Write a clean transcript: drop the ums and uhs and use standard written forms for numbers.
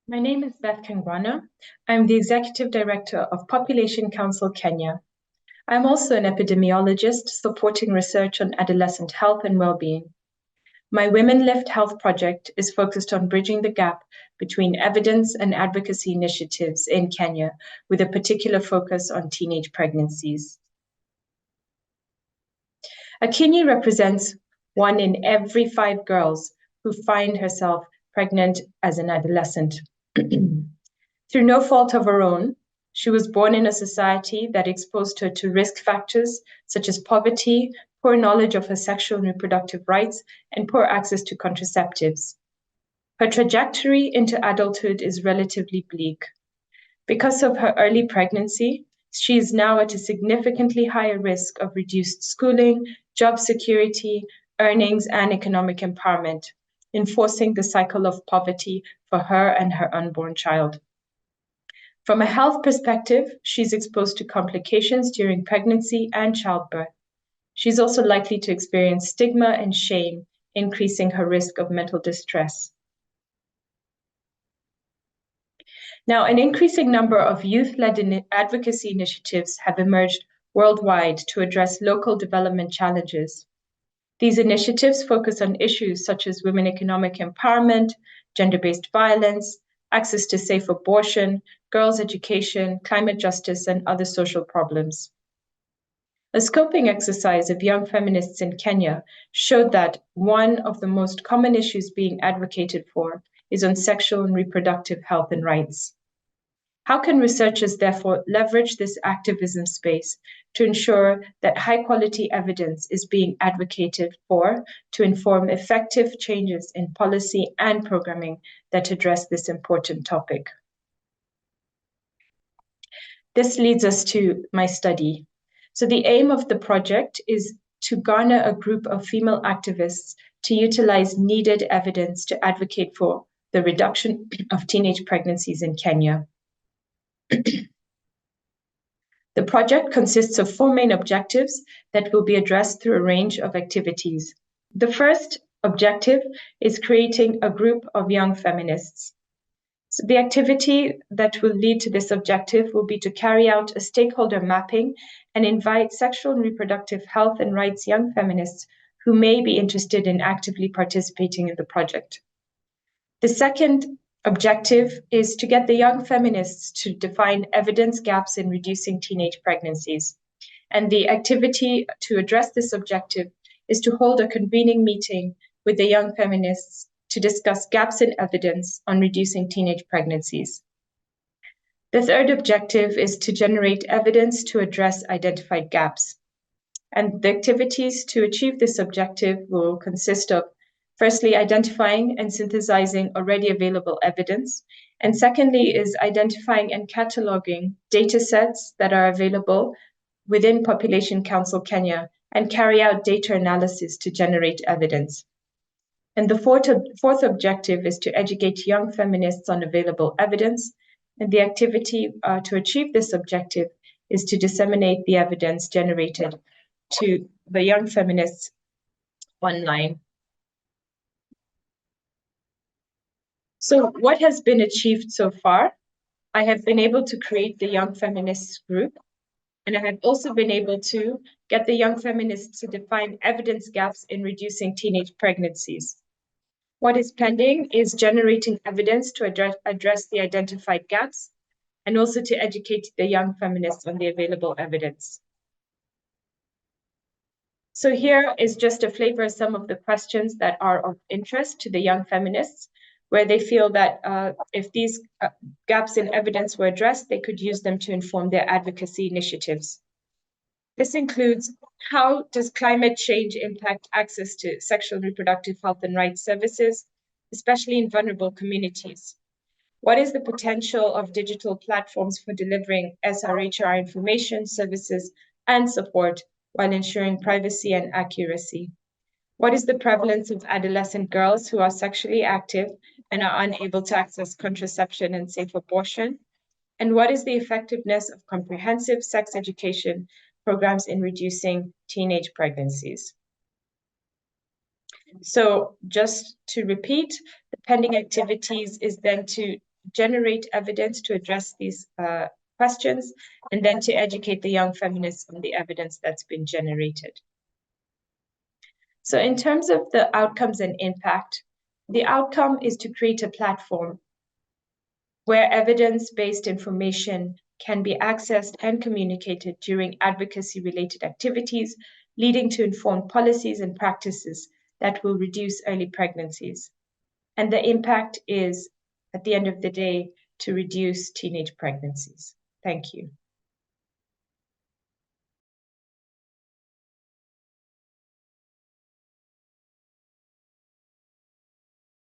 My name is Beth Kangwana. I'm the Executive Director of Population Council Kenya. I'm also an epidemiologist supporting research on adolescent health and well-being. My WomenLift health project is focused on bridging the gap between evidence and advocacy initiatives in Kenya, with a particular focus on teenage pregnancies. A Kenya represents 1 in every 5 girls who find herself pregnant as an adolescent. Through no fault of her own, she was born in a society that exposed her to risk factors such as poverty, poor knowledge of her sexual and reproductive rights, and poor access to contraceptives. Her trajectory into adulthood is relatively bleak. Because of her early pregnancy, she is now at a significantly higher risk of reduced schooling, job security, earnings, and economic empowerment, enforcing the cycle of poverty for her and her unborn child. From a health perspective, she's exposed to complications during pregnancy and childbirth. She's also likely to experience stigma and shame, increasing her risk of mental distress. Now, an increasing number of youth-led advocacy initiatives have emerged worldwide to address local development challenges. These initiatives focus on issues such as women economic empowerment, gender-based violence, access to safe abortion, girls' education, climate justice, and other social problems. A scoping exercise of young feminists in Kenya showed that one of the most common issues being advocated for is on sexual and reproductive health and rights. How can researchers therefore leverage this activism space to ensure that high-quality evidence is being advocated for to inform effective changes in policy and programming that address this important topic? This leads us to my study. So the aim of the project is to garner a group of female activists to utilize needed evidence to advocate for the reduction of teenage pregnancies in Kenya. The project consists of 4 main objectives that will be addressed through a range of activities. The first objective is creating a group of young feminists. So the activity that will lead to this objective will be to carry out a stakeholder mapping and invite sexual and reproductive health and rights young feminists who may be interested in actively participating in the project. The second objective is to get the young feminists to define evidence gaps in reducing teenage pregnancies. And the activity to address this objective is to hold a convening meeting with the young feminists to discuss gaps in evidence on reducing teenage pregnancies. The third objective is to generate evidence to address identified gaps. And the activities to achieve this objective will consist of firstly, identifying and synthesizing already available evidence. And secondly is identifying and cataloging data sets that are available within Population Council Kenya and carry out data analysis to generate evidence. And the fourth objective is to educate young feminists on available evidence. And the activity to achieve this objective is to disseminate the evidence generated to the young feminists online. So what has been achieved so far? I have been able to create the Young Feminists group, and I have also been able to get the young feminists to define evidence gaps in reducing teenage pregnancies. What is pending is generating evidence to address the identified gaps and also to educate the young feminists on the available evidence. So here is just a flavor of some of the questions that are of interest to the young feminists, where they feel that if these gaps in evidence were addressed, they could use them to inform their advocacy initiatives. This includes, how does climate change impact access to sexual and reproductive health and rights services, especially in vulnerable communities? What is the potential of digital platforms for delivering SRHR information, services, and support while ensuring privacy and accuracy? What is the prevalence of adolescent girls who are sexually active and are unable to access contraception and safe abortion? And what is the effectiveness of comprehensive sex education programs in reducing teenage pregnancies? So just to repeat, the pending activities is then to generate evidence to address these questions, and then to educate the young feminists on the evidence that's been generated. So in terms of the outcomes and impact, the outcome is to create a platform where evidence-based information can be accessed and communicated during advocacy-related activities, leading to informed policies and practices that will reduce early pregnancies. And the impact is, at the end of the day, to reduce teenage pregnancies. Thank you.